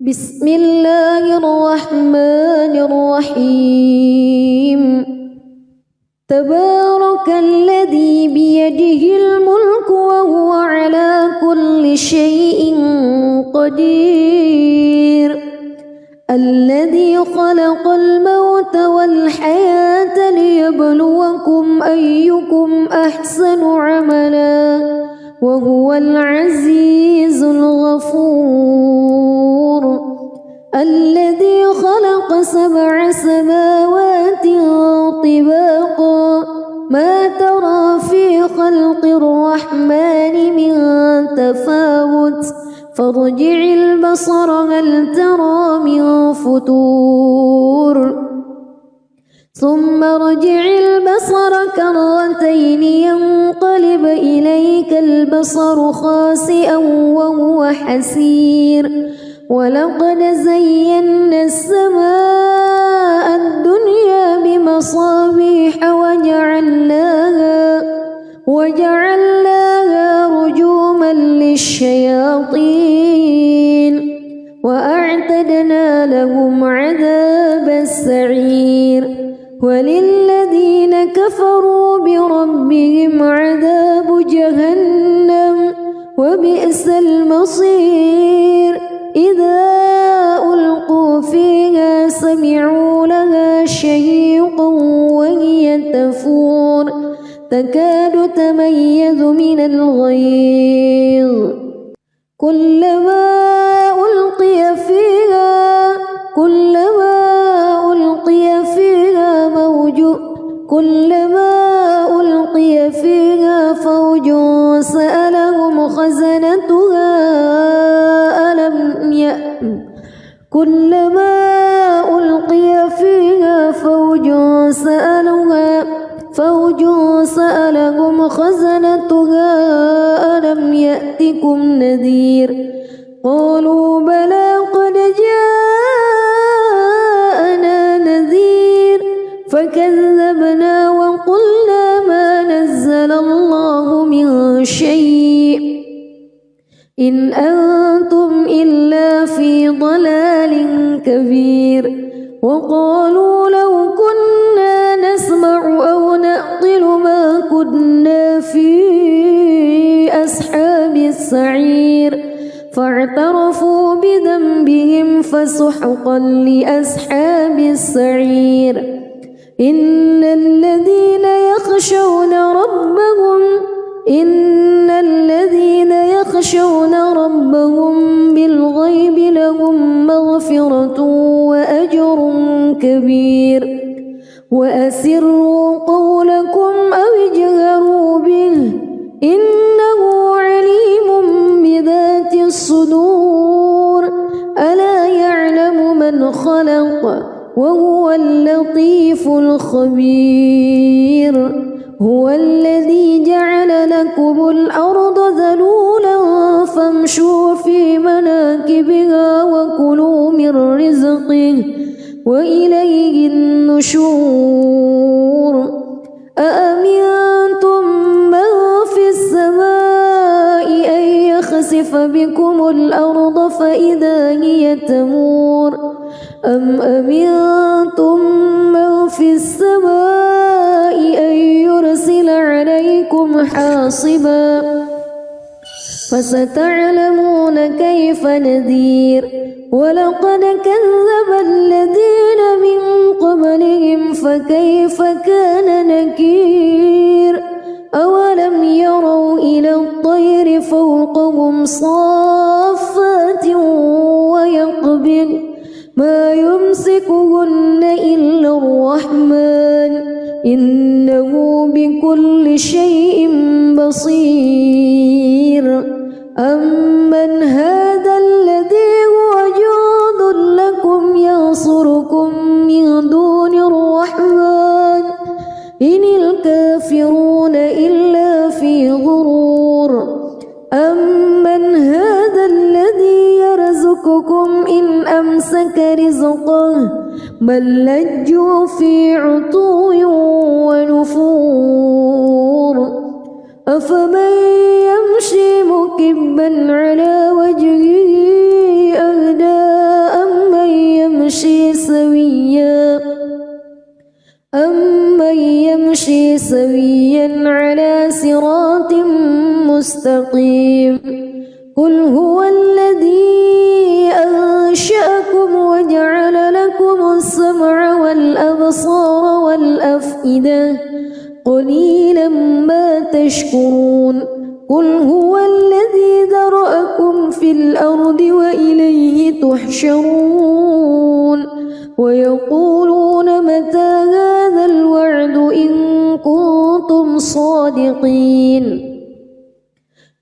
بسم الله الرحمن الرحيم تبارك الذي بيده الملك وهو على كل شيء قدير الذي خلق الموت والحياة ليبلوكم أيكم أحسن عملا وهو العزيز الغفور الذي خلق 7 سماوات طباقا ما ترى في خلق الرحمن من تفاوت فارجع البصر هل ترى من فتور ثم ارجع البصر كرتين ينقلب إليك البصر خاسئا وهو حسير ولقد زينا السماء الدنيا بمصابيح وجعلناها رجوما للشياطين وأعتدنا لهم عذاب السعير وللذين كفروا بربهم عذاب جهنم وبئس المصير إذا ألقوا فيها سمعوا لها شهيقا وهي تفور تكاد تميز من الغيظ كلما ألقي فيها فوج سألهم خزنتها ألم يأتكم نذير قالوا بلى قد جاءنا نذير فكذبنا وقلنا ما نزل الله من شيء إن أنتم إلا في ضلال كبير وقالوا لو كنا نسمع أو نعقل ما كنا في أصحاب السعير فاعترفوا بذنبهم فسحقا لأصحاب السعير إن الذين يخشون ربهم بالغيب لهم مغفرة وأجر كبير وأسروا قولكم أو اجهروا به إنه عليم بذات الصدور ألا يعلم من خلق وهو اللطيف الخبير هو الذي جعل لكم الأرض ذلولا فامشوا في مناكبها وكلوا من رزقه وإليه النشور أأمنتم من في السماء أن يخسف بكم الأرض فإذا هي تمور أم أمنتم من في السماء أن يرسل عليكم حاصبا فستعلمون كيف نذير ولقد كذب الذين من قبلهم فكيف كان نكير أولم يروا إلى الطير فوقهم صافات ويقبض ما يمسكهن إلا الرحمن إنه بكل شيء بصير أمن هذا الذي هو جند لكم ينصركم من دون الرحمن إن الكافرون إلا في غرور أمن هذا الذي يرزقكم إن أمسك رزقه بل لجوا في عتو ونفور أفمن يمشي مكبا على وجهه أهدى سويا على صراط مستقيم قل هو الذي أنشأكم وجعل لكم السمع والأبصار والأفئدة قليلا ما تشكرون قل هو الذي ذرأكم في الأرض وإليه تحشرون ويقولون متى هذا الوعد إن كنتم صادقين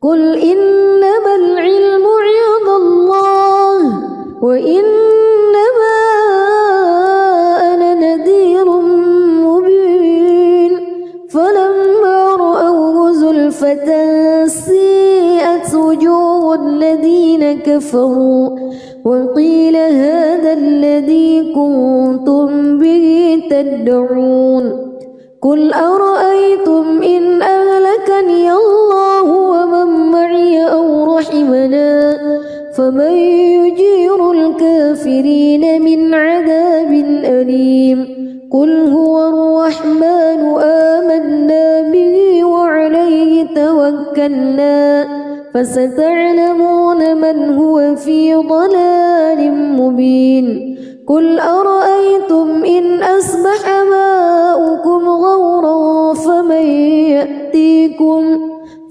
قل إنما العلم عند الله وإنما أنا نذير مبين فلما رأوه زلفة سيئت وجوه الذين كفروا وقيل هذا الذي كنتم به تدعون قل أرأيتم إن أهلكني الله ومن معي أو رحمنا فمن يجير الكافرين من عذاب أليم قل هو الرحمن آمنا به وعليه توكلنا فستعلمون من هو في ضلال مبين قل أرأيتم إن أصبح ماؤكم غورا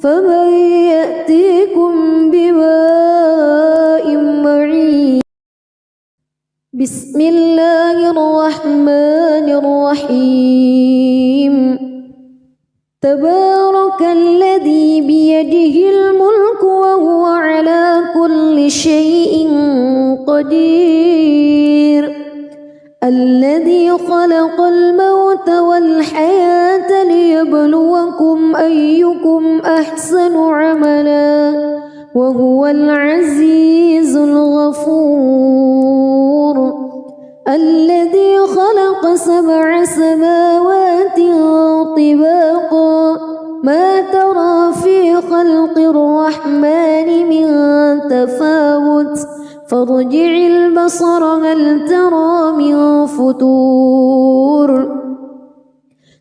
فمن يأتيكم بماء معين بسم الله الرحمن الرحيم تبارك الذي بيده الملك وهو على كل شيء قدير الذي خلق الموت والحياة ليبلوكم أيكم أحسن عملا وهو العزيز الغفور الذي خلق 7 سماوات طباقا ما ترى في خلق الرحمن من تفاوت فارجع البصر هل ترى من فتور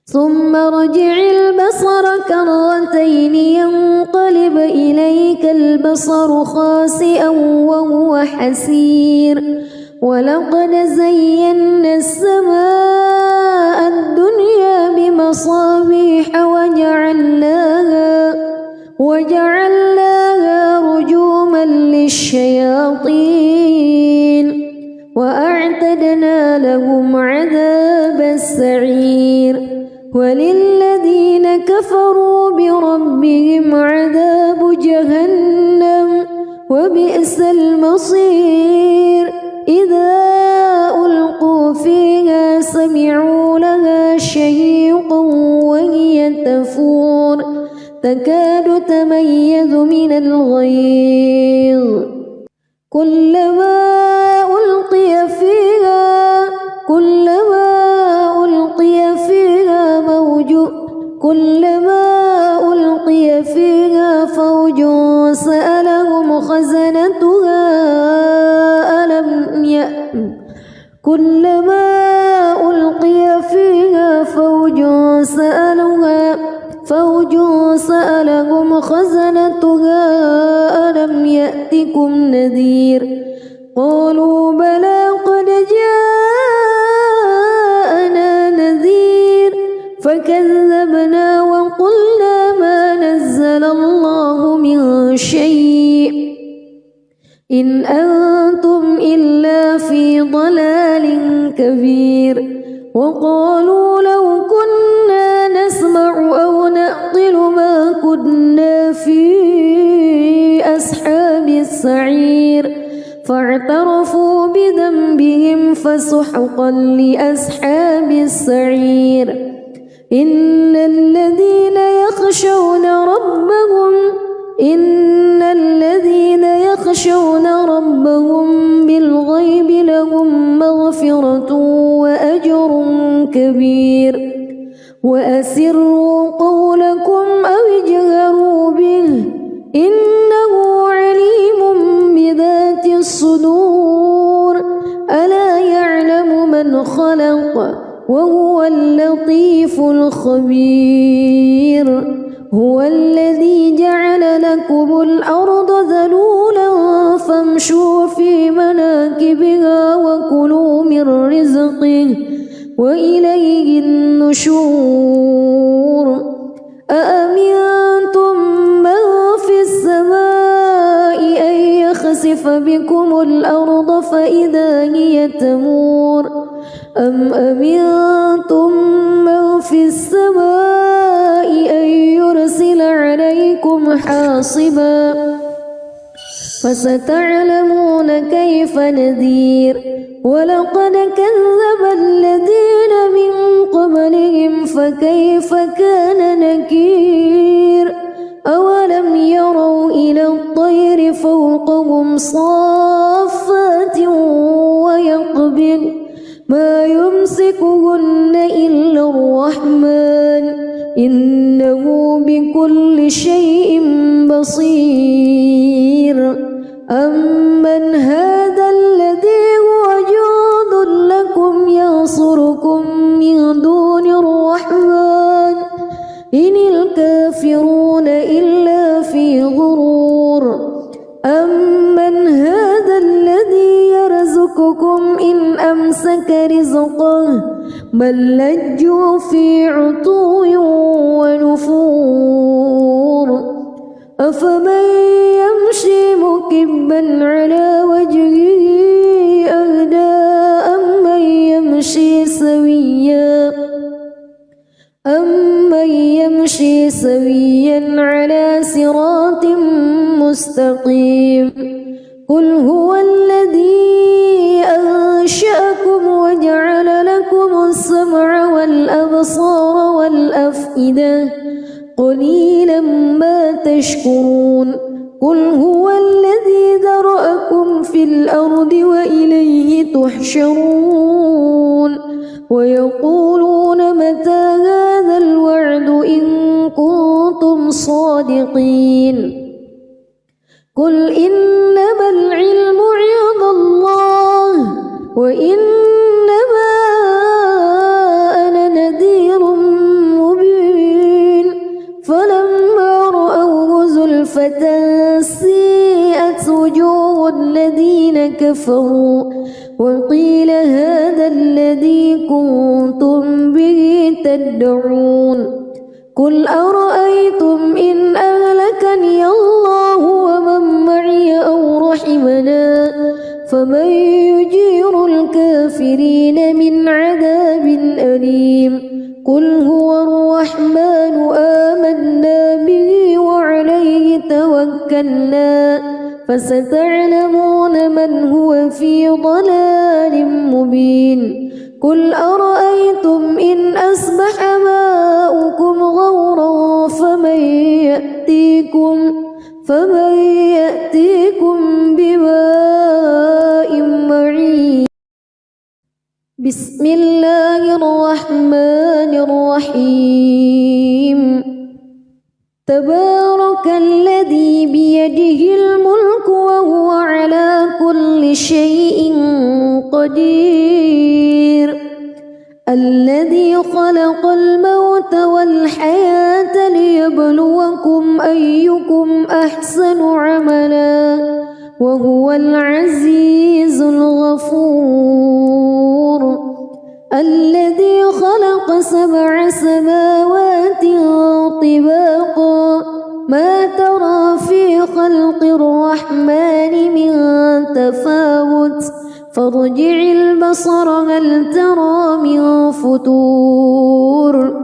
ثم ارجع البصر كرتين ينقلب إليك البصر خاسئا وهو حسير ولقد زينا السماء الدنيا بمصابيح وجعلناها رجوما للشياطين وأعتدنا لهم عذاب السعير وللذين كفروا بربهم عذاب جهنم وبئس المصير إذا ألقوا فيها سمعوا لها شهيقا وهي تفور تكاد تميز من الغيظ كلما ألقي فيها فوج سألهم خزنتها ألم يأتكم نذير قالوا بلى قد جاءنا نذير فكذبنا وقلنا ما نزل الله من شيء إن أنتم إلا في ضلال كبير وقالوا لو كنا نسمع أو نعقل ما كنا في أصحاب السعير فاعترفوا بذنبهم فسحقا لأصحاب السعير إن الذين يخشون ربهم بالغيب لهم مغفرة وأجر كبير وأسروا قولكم أو اجهروا به إنه عليم بذات الصدور ألا يعلم من خلق وهو اللطيف الخبير هو الذي جعل لكم الأرض ذلولا فامشوا في مناكبها وكلوا من رزقه وإليه النشور أأمنتم من في السماء أن يخسف بكم الأرض فإذا هي تمور أم أمنتم من في السماء أن يرسل عليكم حاصبا فستعلمون كيف نذير ولقد كذب الذين من قبلهم فكيف كان نكير أولم يروا إلى الطير فوقهم صافات ويقبض ما يمسكهن إلا الرحمن إنه بكل شيء بصير أمن هذا الذي هو جند لكم ينصركم من دون الرحمن إن الكافرون إلا في غرور أمن هذا الذي يرزقكم إن أمسك رزقه بل لجوا في عتو ونفور أفمن يمشي مكبا على وجهه أهدى أمن يمشي سويا على صراط مستقيم قل هو الذي أنشأكم وجعل لكم السمع والأبصار والأفئدة قليلا ما تشكرون قل هو الذي ذرأكم في الأرض وإليه تحشرون ويقولون متى هذا الوعد إن كنتم صادقين قل إنما العلم عند الله وإنما أنا نذير مبين فلما رأوه زلفة سيئت وجوه الذين كفروا وقيل هذا الذي كنتم به تدعون قل أرأيتم إن أهلكني الله ومن معي أو رحمنا فمن يجير الكافرين من عذاب أليم قل هو الرحمن آمنا به وعليه توكلنا فستعلمون من هو في ضلال مبين قل أرأيتم إن أصبح ماؤكم غورا فمن يأتيكم بماء معين بسم الله الرحمن الرحيم تبارك الذي بيده الملك وهو على كل شيء قدير الذي خلق الموت والحياة ليبلوكم أيكم أحسن عملا وهو العزيز الغفور الذي خلق 7 سماوات طباقا ما ترى في خلق الرحمن من تفاوت فارجع البصر هل ترى من فتور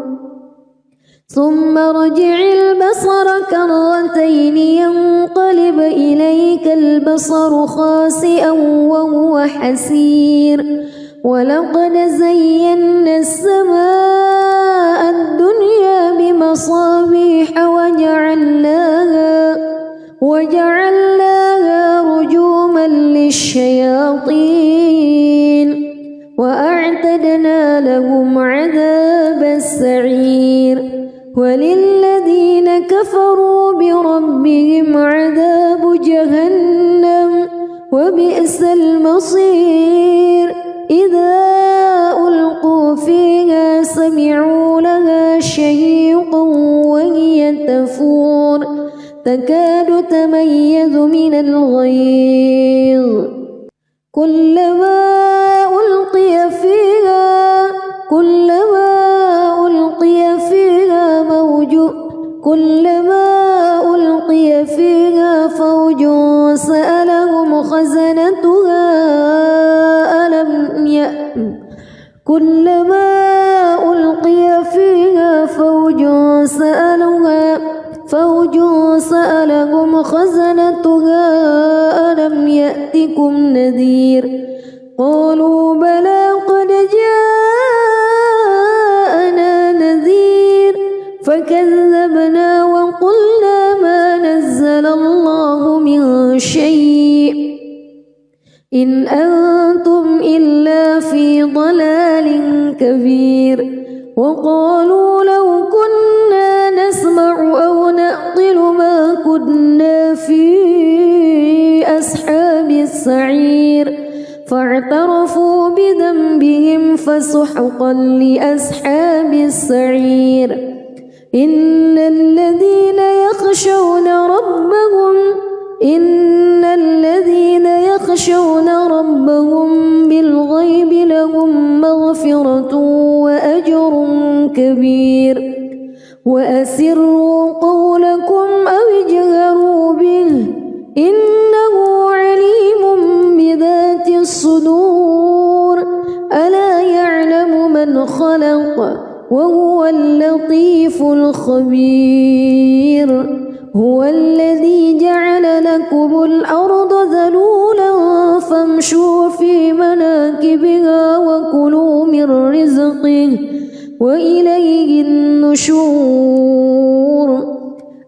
ثم ارجع البصر كرتين ينقلب إليك البصر خاسئا وهو حسير ولقد زينا السماء الدنيا بمصابيح وجعلناها رجوما للشياطين وأعتدنا لهم عذاب السعير وللذين كفروا بربهم عذاب جهنم وبئس المصير إذا ألقوا فيها كلما ألقي فيها فوج سألهم خزنتها ألم يأتكم نذير قالوا بلى قد جاءنا نذير فكذبنا وقلنا ما نزل الله من شيء إن أنتم إلا في ضلال كبير وقالوا لو كنا نسمع أو نعقل ما كنا في أصحاب السعير فاعترفوا بذنبهم فسحقا لأصحاب السعير إن الذين يخشون ربهم بالغيب لهم مغفرة وأجر كبير وأسروا قولكم أو اجهروا به إنه عليم بذات الصدور ألا يعلم من خلق وهو اللطيف الخبير هو الذي جعل لكم الأرض ذلولا فامشوا في مناكبها وكلوا من رزقه وإليه النشور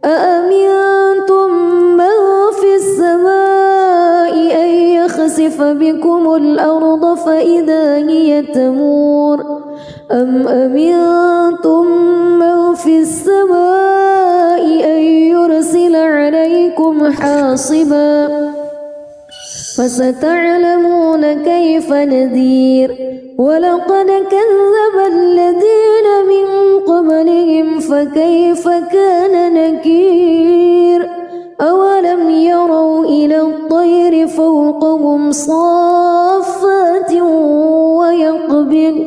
أأمنتم من في السماء أن يخسف بكم الأرض فإذا هي تمور أم أمنتم من في السماء أن يرسل عليكم حاصبا فستعلمون كيف نذير ولقد كذب الذين من قبلهم فكيف كان نكير أولم يروا إلى الطير فوقهم صافات ويقبض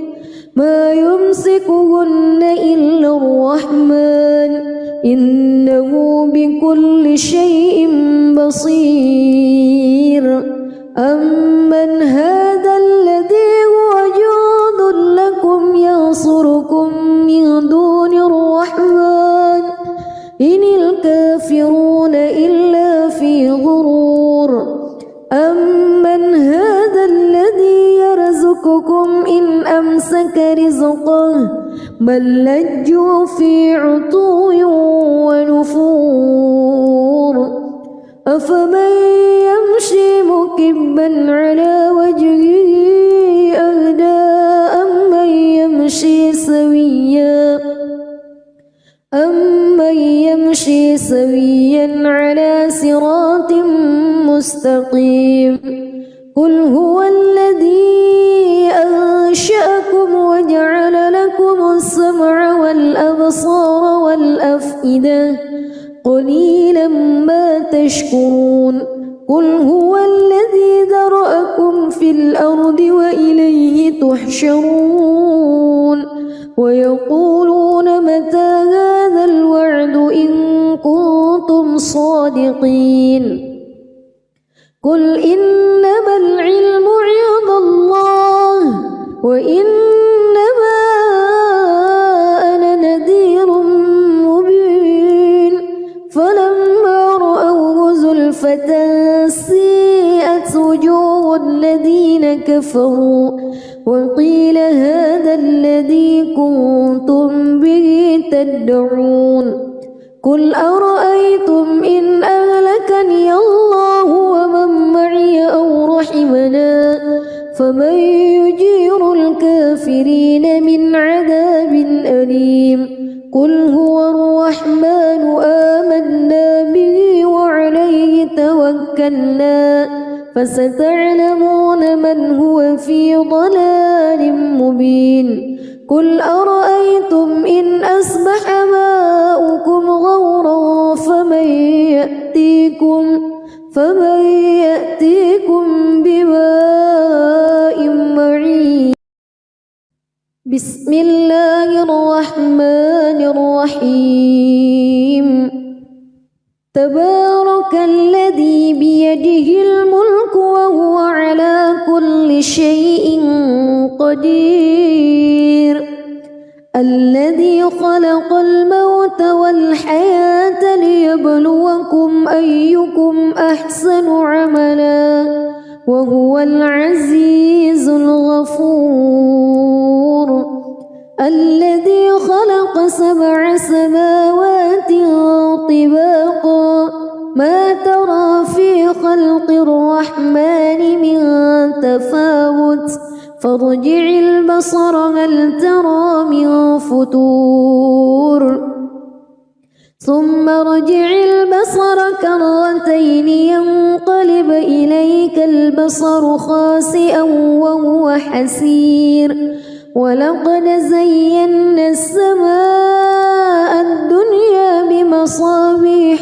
ما يمسكهن إلا الرحمن إنه بكل شيء بصير أمن هذا الذي هو جند لكم ينصركم من دون الرحمن إن الكافرون إلا في غرور أمن هذا الذي يرزقكم إن أمسك رزقه بل لجوا في عتو ونفور أفمن يمشي مكبا على وجهه أهدى أمن يمشي سويا على صراط مستقيم قل هو الذي أنشأكم وجعل لكم السمع والأبصار والأفئدة قليلا ما تشكرون قل هو الذي ذرأكم في الأرض وإليه تحشرون ويقولون متى هذا الوعد إن كنتم صادقين قل إنما العلم عند الله وإنما أنا نذير مبين فلما رأوه زلفة سيئت وجوه الذين كفروا وقيل هذا الذي كنتم به تدعون قل أرأيتم إن أهلكني الله ومن معي أو رحمنا فمن يجير الكافرين من عذاب أليم قل هو الرحمن آمنا به وعليه توكلنا فستعلمون من هو في ضلال مبين قل أرأيتم إن أصبح ماؤكم غورا فمن يأتيكم بماء بسم الله الرحمن الرحيم تبارك الذي بيده الملك وهو على كل شيء قدير الذي خلق الموت والحياة ليبلوكم أيكم أحسن عملا وهو العزيز الغفور الذي خلق 7 سماوات طباقا ما ترى في خلق الرحمن من تفاوت فارجع البصر هل ترى من فتور ثم ارجع البصر كرتين ينقلب إليك البصر خاسئا وهو حسير ولقد زينا السماء الدنيا بمصابيح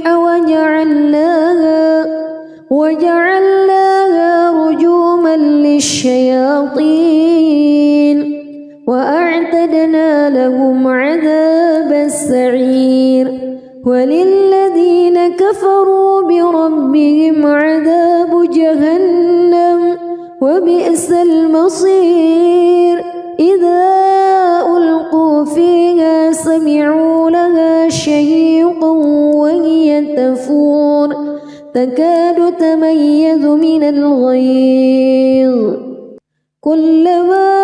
وجعلناها رجوما للشياطين وأعتدنا لهم عذاب السعير وللذين كفروا بربهم عذاب جهنم وبئس المصير إذا ألقوا فيها سمعوا لها شهيقا وهي تفور تكاد تميز من الغيظ كلما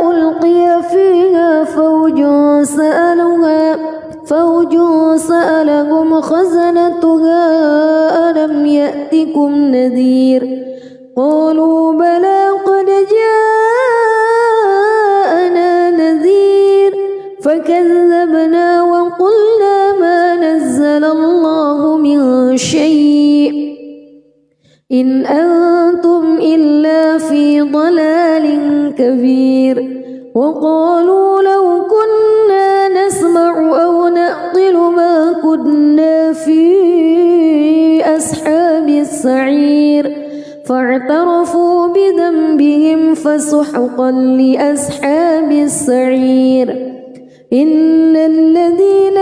ألقي فيها فوج سألهم خزنتها ألم يأتكم نذير قالوا بلى قد جاءنا نذير فكذبنا وقلنا ما نزل الله من شيء إن أنتم إلا في ضلال كبير وقالوا لو كنا نسمع أو نعقل ما كنا في أصحاب السعير فاعترفوا بذنبهم فسحقا لأصحاب السعير إن الذين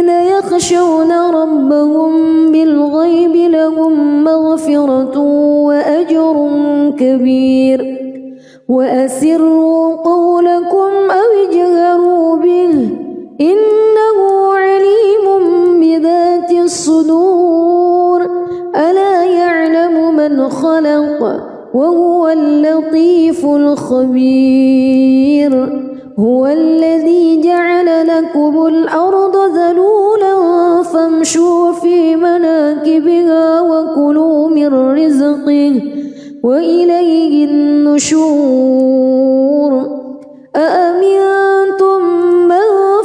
يخشون ربهم بالغيب لهم مغفرة وأجر كبير وأسروا قولكم أو اجهروا به إنه عليم بذات الصدور ألا يعلم من خلق وهو اللطيف الخبير هو الذي جعل لكم الأرض ذلولا فامشوا في مناكبها وكلوا من رزقه وإليه النشور أأمنتم من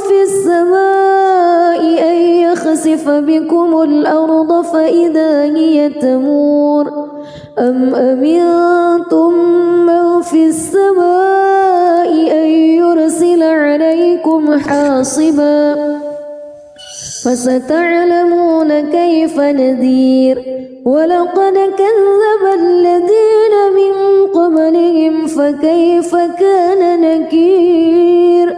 في السماء أن يخسف بكم الأرض فإذا هي تمور أم أمنتم من في السماء أن يرسل عليكم حاصبا فستعلمون كيف نذير ولقد كذب الذين من قبلهم فكيف كان نكير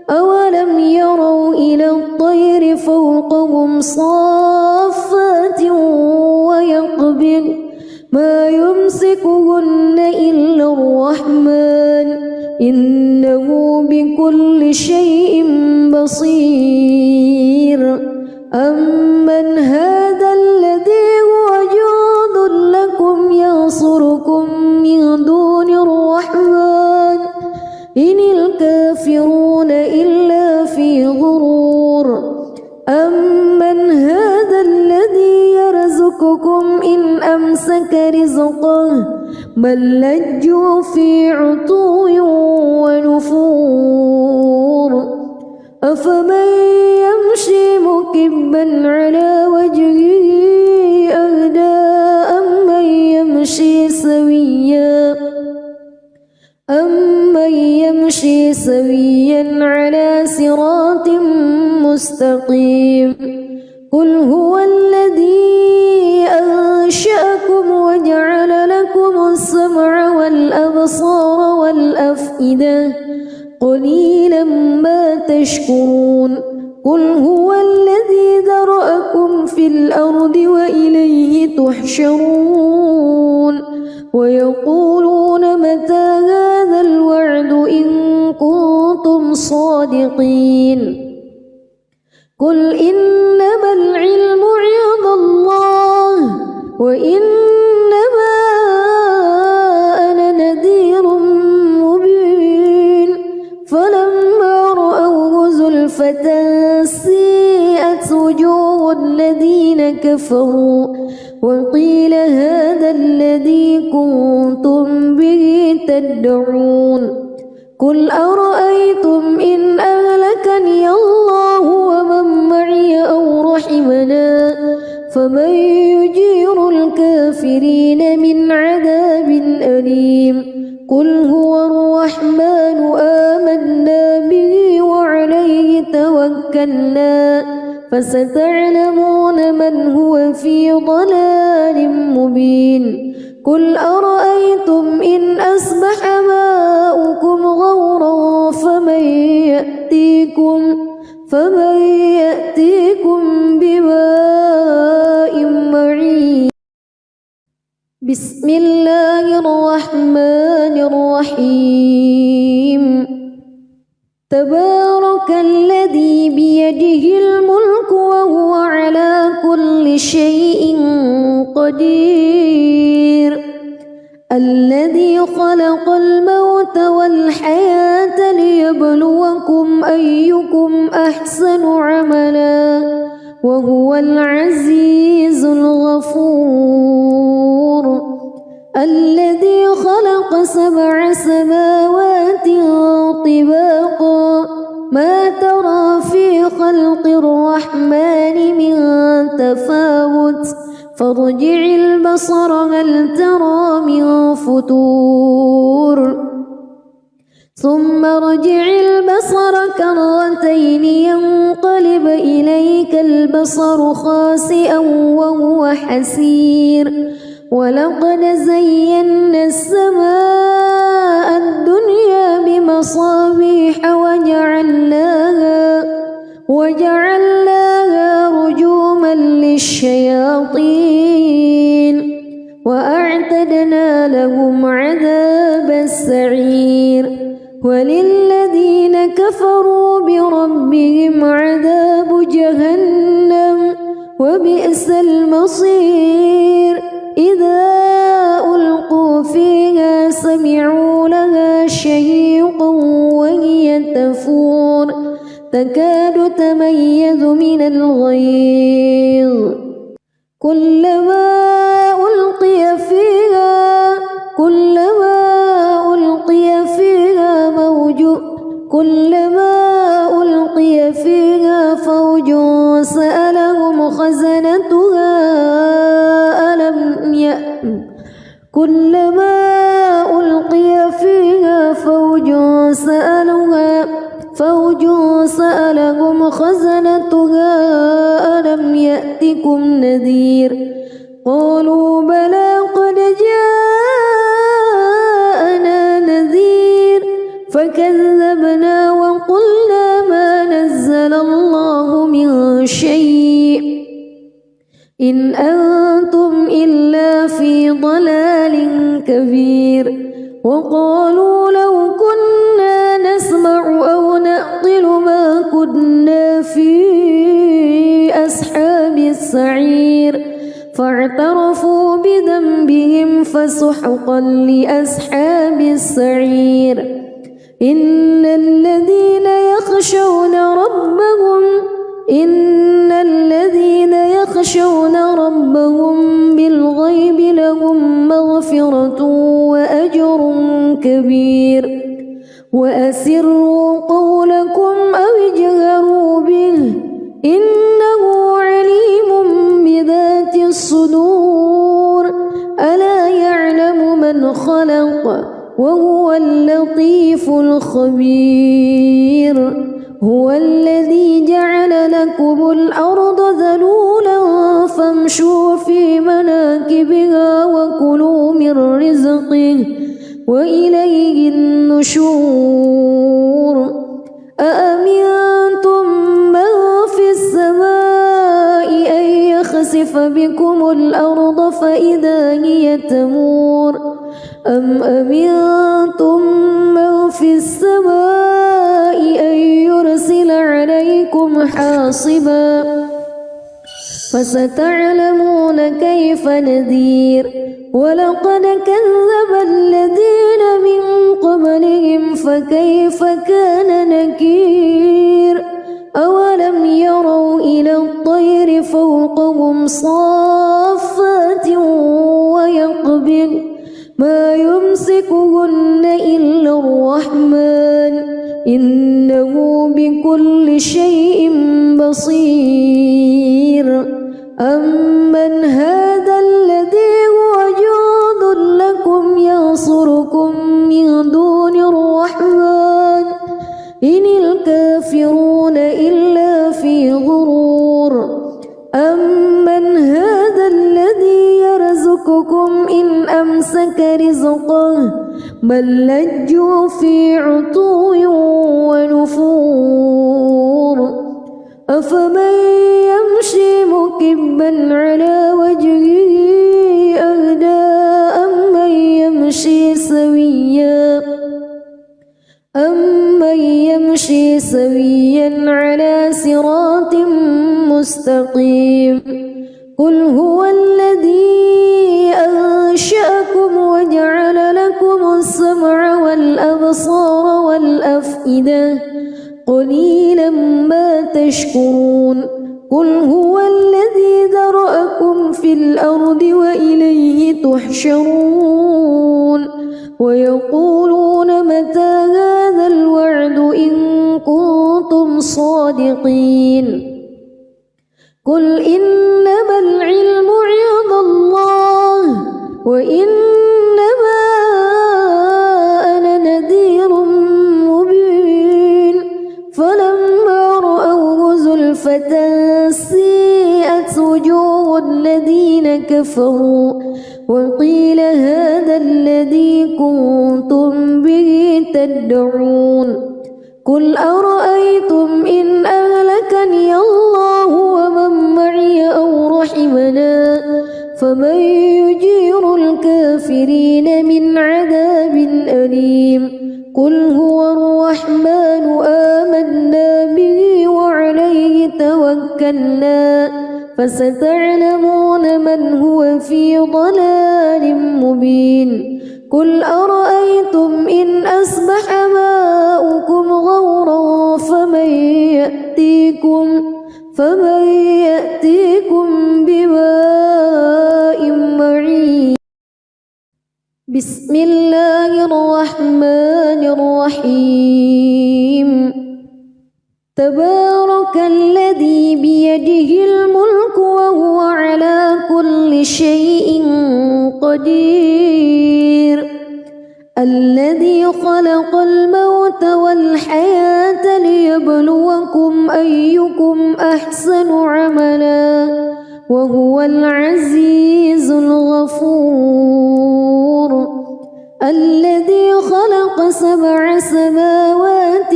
أولم يروا إلى الطير فوقهم صافات ويقبض ما يمسكهن إلا الرحمن إنه بكل شيء بصير أمن هذا الذي هو جند لكم ينصركم من دون الرحمن إن الكافرون إلا في غرور أمن هذا الذي يرزقكم إن أمسك رزقه بل لجوا في عتو ونفور أفمن يمشي مكبا على وجهه أهدى مستقيم قل هو الذي أنشأكم وجعل لكم السمع والأبصار والأفئدة قليلا ما تشكرون قل هو الذي ذرأكم في الأرض وإليه تحشرون ويقولون متى هذا الوعد إن كنتم صادقين قل إنما العلم عند الله وإنما أنا نذير مبين فلما رأوه زلفة سيئت وجوه الذين كفروا وقيل هذا الذي كنتم به تدعون قل أرأيتم إن أهلكني الله ومن معي أو رحمنا فمن يجير الكافرين من عذاب أليم قل هو الرحمن آمنا به وعليه توكلنا فستعلمون من هو في ضلال مبين قل أرأيتم إن أصبح ماؤكم غورا فمن يأتيكم بماء معين بسم الله الرحمن الرحيم تبارك الذي بيده الملك وهو على كل شيء قدير الذي خلق الموت والحياة ليبلوكم أيكم أحسن عملا وهو العزيز الغفور الذي خلق 7 سماوات طباقا ما ترى في خلق الرحمن من تفاوت فارجع البصر هل ترى من فطور ثم ارجع البصر كرتين ينقلب إليك البصر خاسئا وهو حسير ولقد زينا السماء الدنيا بمصابيح وجعلناها رجوما للشياطين وأعتدنا لهم عذاب السعير وللذين كفروا بربهم عذاب جهنم وبئس المصير إذا ألقوا فيها سمعوا لها شهيقا وهي تفور تكاد تميز من الغيظ كلما ألقي فيها فوج سألهم خزنتها كلما ألقي فيها فوج سألهم خزنتها ألم يأتكم نذير قالوا بلى قد جاءنا نذير فكذبنا وقلنا ما نزل الله من شيء إن أنتم إلا في ضلال كبير وقالوا لو كنا نسمع أو نعقل ما كنا في أصحاب السعير فاعترفوا بذنبهم فسحقا لأصحاب السعير إن الذين يخشون ربهم بالغيب لهم مغفرة وأجر كبير وأسروا قولكم أو اجهروا به إنه عليم بذات الصدور ألا يعلم من خلق وهو اللطيف الخبير هو الذي جعل رزقه وإليه النشور أأمنتم من في السماء أن يخسف بكم الأرض فإذا هي تمور أم أمنتم من في السماء أن يرسل عليكم حاصبا فستعلمون كيف نذير ولقد كذب الذين من قبلهم فكيف كان نكير أولم يروا إلى الطير فوقهم صافات ويقبض ما يمسكهن إلا الرحمن إنه بكل شيء بصير أمن هذا الذي هو جند لكم ينصركم من دون الرحمن إن الكافرون إلا في غرور أمن هذا الذي يرزقكم إن أمسك رزقه بل لجوا في عتو ونفور أفمن يمشي مكبا على وجهه أهدى أمن يمشي سويا على صراط مستقيم قل هو الذي أنشأكم وجعل لكم السمع والأبصار والأفئدة قليلا ما تشكرون قل هو الذي ذرأكم في الأرض وإليه تحشرون ويقولون متى هذا الوعد إن كنتم صادقين قل إنما العلم عند الله وإنما أنا نذير مبين فلما رأوه زلفة سيئت وجوه الذين كفروا وقيل هذا الذي كنتم به تدعون قل أرأيتم إن أهلكني الله ومن معي أو رحمنا فمن يجير الكافرين من عذاب أليم قل هو الرحمن آمنا به وعليه توكلنا فستعلمون من هو في ضلال مبين قل أرأيتم إن أصبح ماؤكم غورا فمن يأتيكم بماء معين بسم الله الرحمن الرحيم تبارك الذي بيده الملك وهو على كل شيء قدير الذي خلق الموت والحياة ليبلوكم أيكم أحسن عملا وهو العزيز الغفور الذي خلق 7 سماوات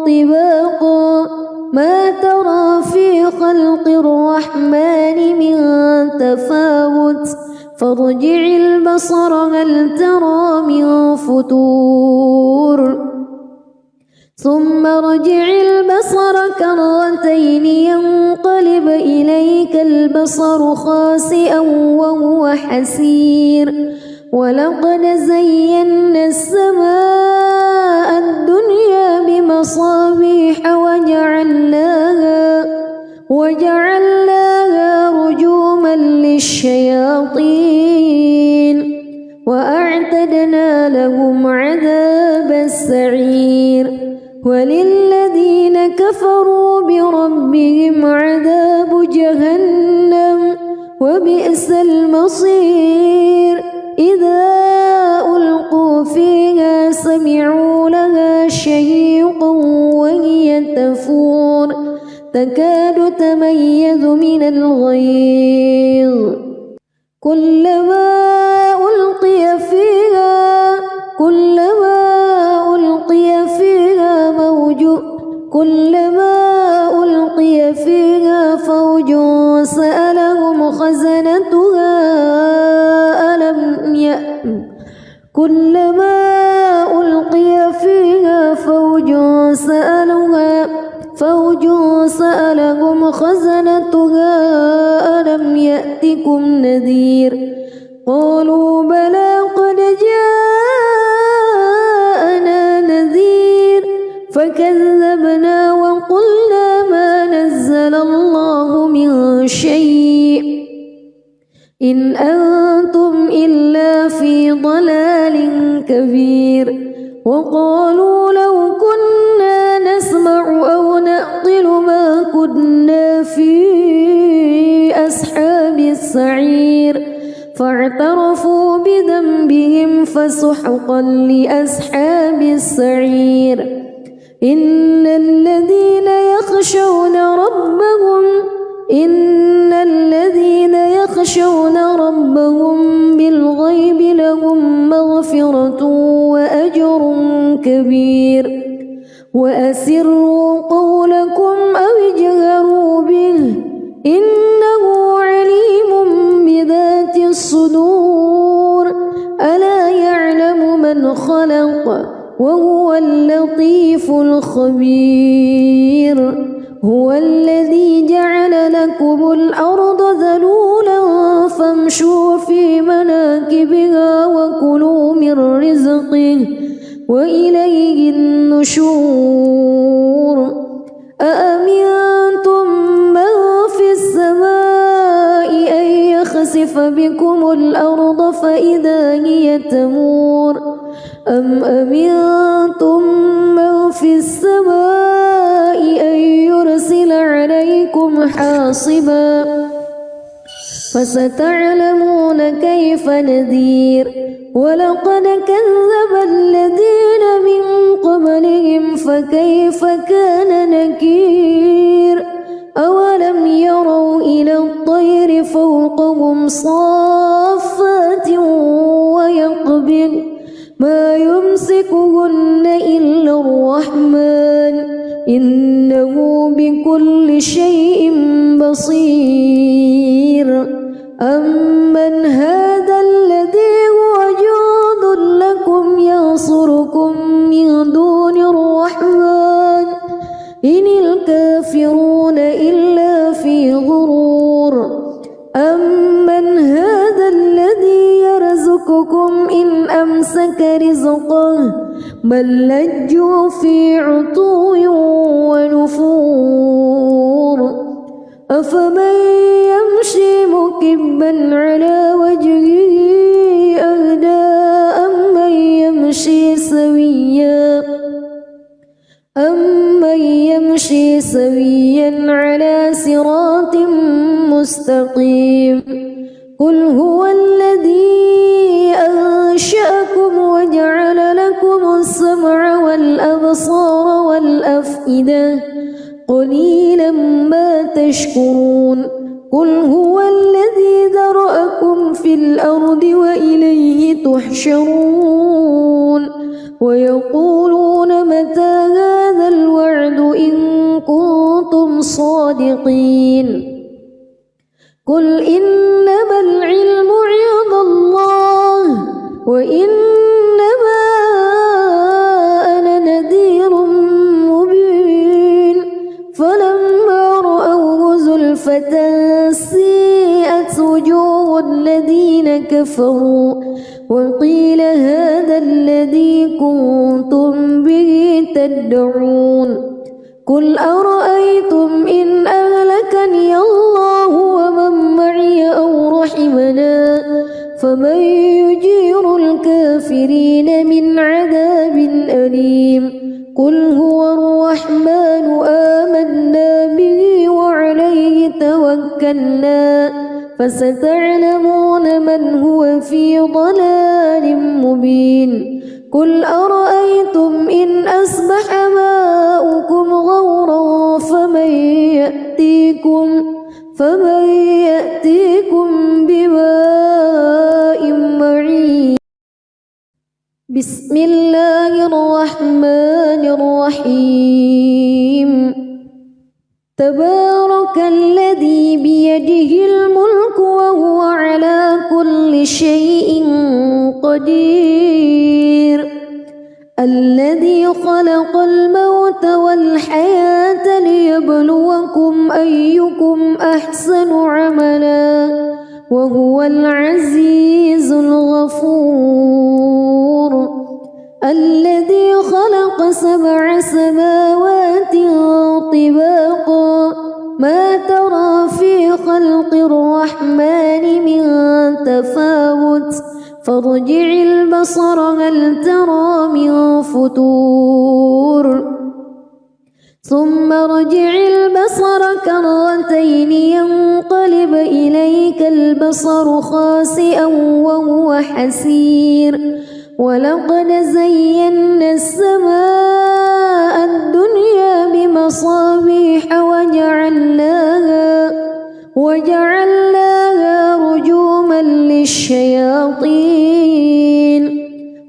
طباقا ما ترى في خلق الرحمن من تفاوت فارجع البصر هل ترى من فتور ثم ارجع البصر كرتين ينقلب إليك البصر خاسئا وهو حسير ولقد زينا السماء الدنيا بمصابيح وجعلناها رجوما للشياطين وأعتدنا لهم عذاب السعير وللذين كفروا بربهم عذاب جهنم وبئس المصير إذا ألقوا فيها سمعوا لها شهيقا وهي تفور تكاد تميز من الغيظ كلما ألقي فيها كلما ألقي فيها فوج سألهم خزنتها ألم يأتكم نذير قالوا بلى قد جاءنا نذير فكذبنا وقلنا ما نزل الله من شيء إن أنتم إلا في ضلال كبير وقالوا لو كنا نسمع أو نعقل ما كنا في أصحاب السعير فاعترفوا بذنبهم فسحقا لأصحاب السعير إن الذين يخشون ربهم بالغيب لهم مغفرة وأجر كبير وأسروا قولكم أو اجهروا به إنه عليم بذات الصدور ألا يعلم من خلق وهو اللطيف الخبير هو الذي جعل لكم الأرض ذلولا فامشوا في مناكبها وكلوا من رزقه وإليه النشور أأمنتم من في السماء أن يخسف بكم الأرض فإذا هي تمور أم أمنتم من في السماء أن يرسل عليكم حاصبا فستعلمون كيف نذير ولقد كذب الذين من قبلهم فكيف كان نكير أولم يروا إلى الطير فوقهم صافات ويقبض ما يمسكهن إلا الرحمن إنه بكل شيء بصير أمن هذا الذي هو جند لكم ينصركم من دون الرحمن إن الكافرون إلا في غرور أمن هذا الذي يرزقكم إن أمسك رزقه بل لجوا في عتو ونفور أفمن يمشي مكبا على وجهه أهدى أمن يمشي سويا على صراط مستقيم قل هو الذي أنشأكم وجعل لكم السمع والأبصار والأفئدة قليلا ما تشكرون قل هو الذي ذرأكم في الأرض وإليه تحشرون ويقولون متى هذا الوعد إن كنتم صادقين قل إنما العلم عند الله وإنما أنا نذير مبين فلما رأوه زلفة سيئت وجوه الذين كفروا وقيل هذا الذي كنتم به تدعون قل أرأيتم إن أهلكني الله ومن معي أو رحمنا فمن يجير الكافرين من عذاب أليم قل هو الرحمن آمنا به وعليه توكلنا فستعلمون من هو في ضلال مبين قل أرأيتم إن أصبح ماؤكم غورا فمن يأتيكم بماء معين بسم الله الرحمن الرحيم تبارك الذي بيده الملك وهو على كل شيء قدير الذي خلق الموت والحياة ليبلوكم أيكم أحسن عملا وهو العزيز الغفور الذي خلق 7 سماوات طباقا ما ترى في خلق الرحمن من تفاوت فارجع البصر هل ترى من فتور ثم ارجع البصر كرتين ينقلب إليك البصر خاسئا وهو حسير ولقد زينا السماء الدنيا بمصابيح وجعلناها رجوما للشياطين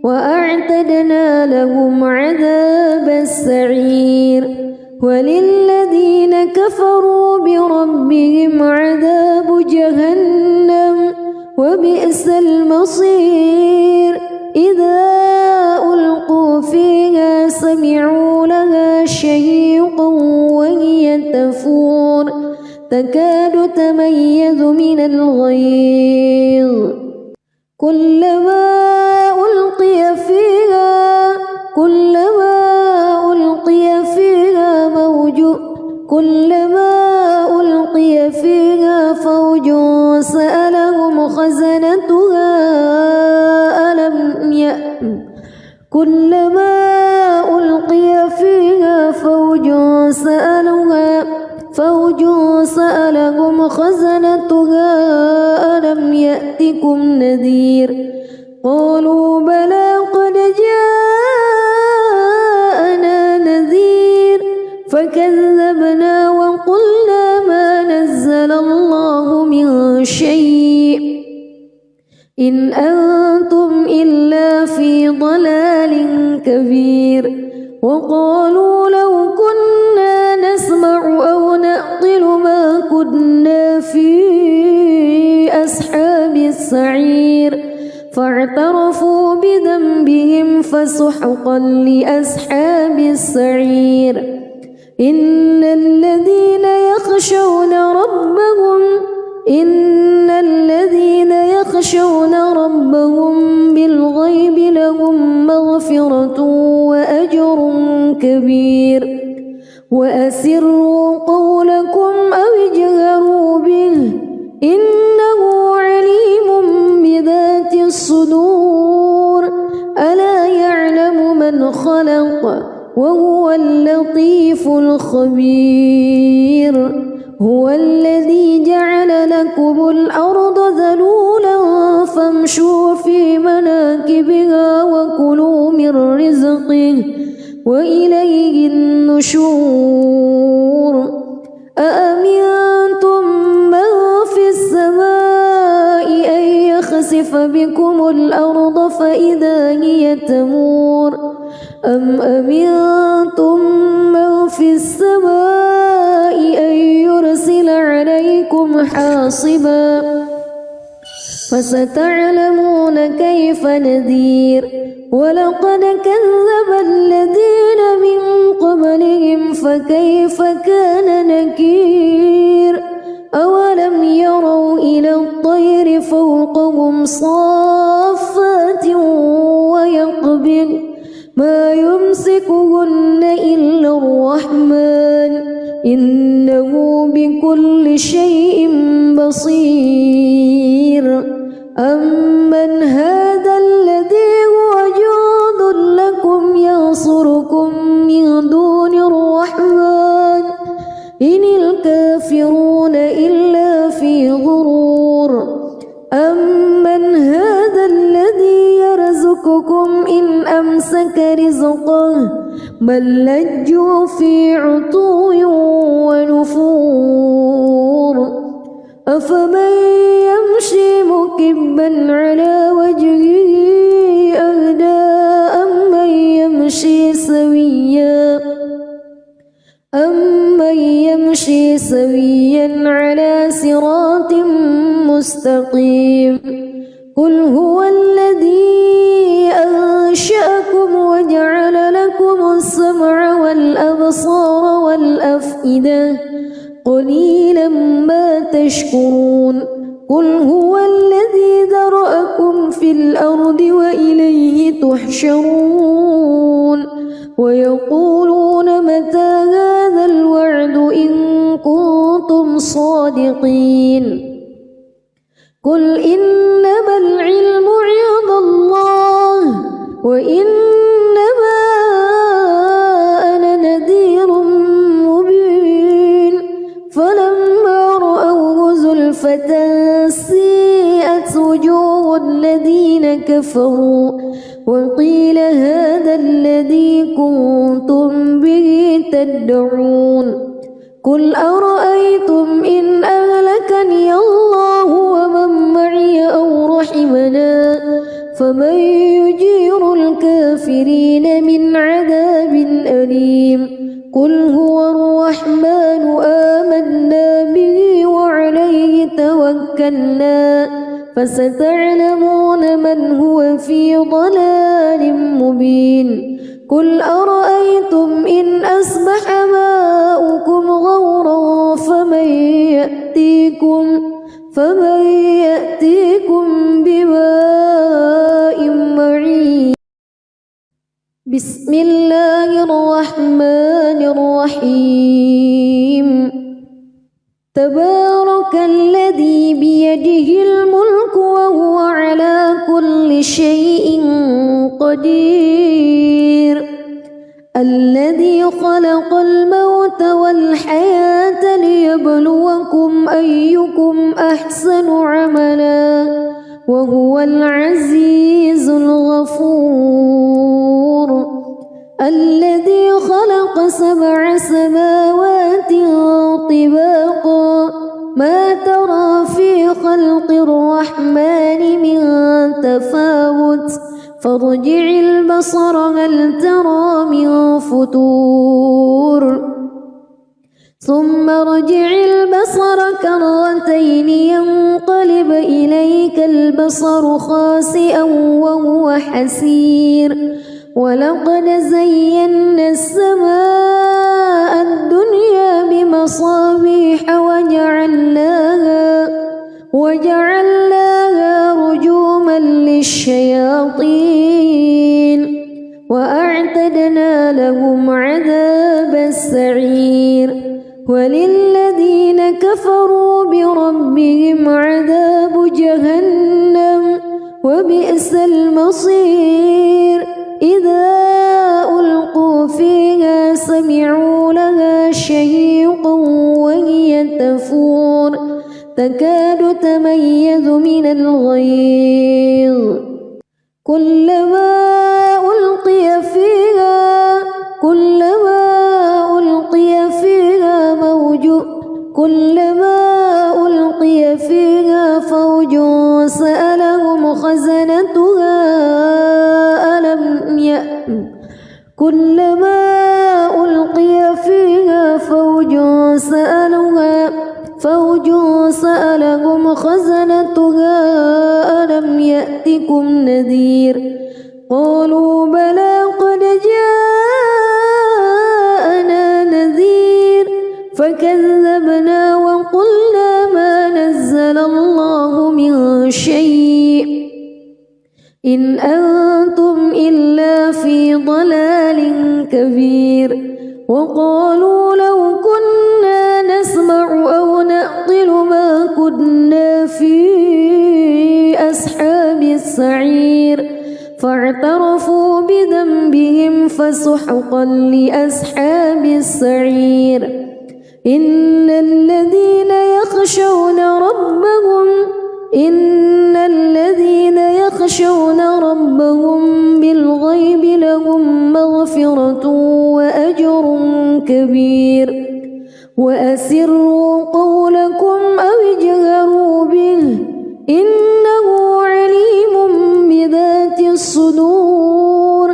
وأعتدنا لهم عذاب السعير وللذين كفروا بربهم عذاب جهنم وبئس المصير إذا ألقوا فيها سمعوا لها شهيقا وهي تفور تكاد تميز من الغيظ كلما ألقي فيها فوج سألهم خزنتها ألم يأتكم نذير قالوا بلى قد جاءنا نذير فكذبنا وقلنا ما نزل الله من شيء إن أنتم إلا في ضلال كبير وقالوا لو كنا نسمع أو نعقل ما كنا في أصحاب السعير فاعترفوا بذنبهم فسحقا لأصحاب السعير إن الذين يخشون ربهم بالغيب لهم مغفرة وأجر كبير وأسروا قولكم أو اجهروا به إنه عليم بذات الصدور ألا يعلم من خلق وهو اللطيف الخبير هو الذي جعل لكم الأرض ذلولا فامشوا في مناكبها وكلوا من رزقه وإليه النشور أأمنتم من في السماء أن يخسف بكم الأرض فإذا هي تمور أم أمنتم من في السماء أن يرسل عليكم حاصبا فستعلمون كيف نذير ولقد كذب الذين من قبلهم فكيف كان نكير أولم يروا إلى الطير فوقهم صافات ويقبض ما يمسكهن إلا الرحمن إنه بكل شيء بصير أمن هذا الذي هو جند لكم ينصركم من دون الرحمن إن الكافرون إلا في غرور أمن هذا الذي يرزقكم إن أمسك رزقه بل لجوا في عتو ونفور أفمن يمشي مكبا على وجهه أهدى أم سويا على صراط مستقيم قل هو الذي أنشأكم وجعل لكم السمع والأبصار والأفئدة قليلا ما تشكرون قل هو الذي ذرأكم في الأرض وإليه تحشرون ويقولون متى هذا الوعد إن كنتم صادقين قل إنما العلم عند الله وإنما أنا نذير مبين فلما رأوه زلفة سيئت وجوه الذين كفروا وقيل هذا الذي كنتم به تدعون قل أرأيتم إن أهلكني الله ومن معي أو رحمنا فمن يجير الكافرين من عذاب أليم قل هو الرحمن آمنا به وعليه توكلنا فستعلمون من هو في ضلال مبين قل أرأيتم إن أصبح ماؤكم غورا فمن يأتيكم بماء معين بسم الله الرحمن الرحيم تبارك الذي بيده الملك وهو على كل شيء قدير الذي خلق الموت والحياة ليبلوكم أيكم أحسن عملا وهو العزيز الغفور الذي خلق 7 سماوات طباقا ما ترى في خلق الرحمن من تفاوت فارجع البصر هل ترى من فطور ثم ارجع البصر كرتين ينقلب إليك البصر خاسئا وهو حسير ولقد زينا السماء الدنيا بمصابيح وجعلناها رجوما للشياطين وأعتدنا لهم عذاب السعير وللذين كفروا بربهم عذاب جهنم وبئس المصير إذا ألقوا فيها سمعوا لها شهيقا وهي تفور تكاد تميز من الغيظ كلما ألقي فيها فوج سألهم خزنتها كلما ألقي فيها فوج سألهم خزنتها ألم يأتكم نذير قالوا بلى قد جاءنا نذير فكذبنا وقلنا ما نزل الله من شيء إن أنتم إلا في ضلال كبير وقالوا لو كنا نسمع أو نعقل ما كنا في أصحاب السعير فاعترفوا بذنبهم فسحقا لأصحاب السعير إن الذين يخشون ربهم بالغيب لهم مغفرة وأجر كبير وأسروا قولكم أو اجهروا به إنه عليم بذات الصدور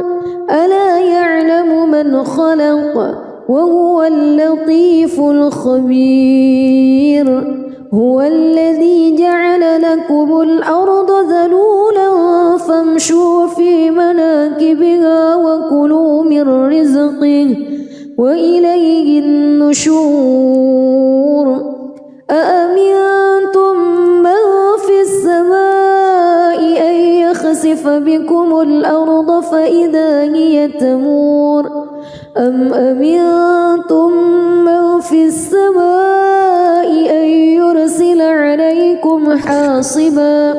ألا يعلم من خلق وهو اللطيف الخبير الذي جعل لكم الأرض ذلولا فامشوا في مناكبها وكلوا من رزقه وإليه النشور أأمنتم من في السماء أن يخسف بكم الأرض فإذا هي تمور أم أمنتم من في السماء أن يرسل عليكم حاصبا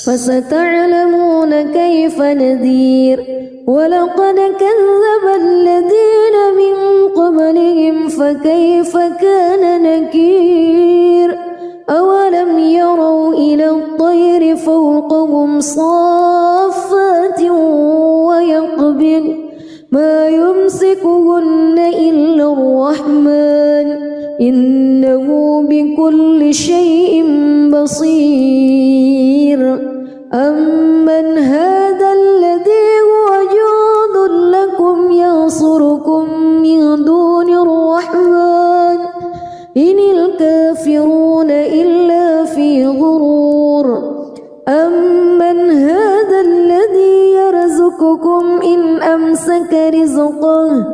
فستعلمون كيف نذير ولقد كذب الذين من قبلهم فكيف كان نكير أولم يروا إلى الطير فوقهم صافات ويقبض ما يمسكهن إلا الرحمن إنه بكل شيء بصير أمن هذا الذي هو جند لكم ينصركم من دون الرحمن إن الكافرون إلا في غرور أمن هذا الذي يرزقكم إن أمسك رزقه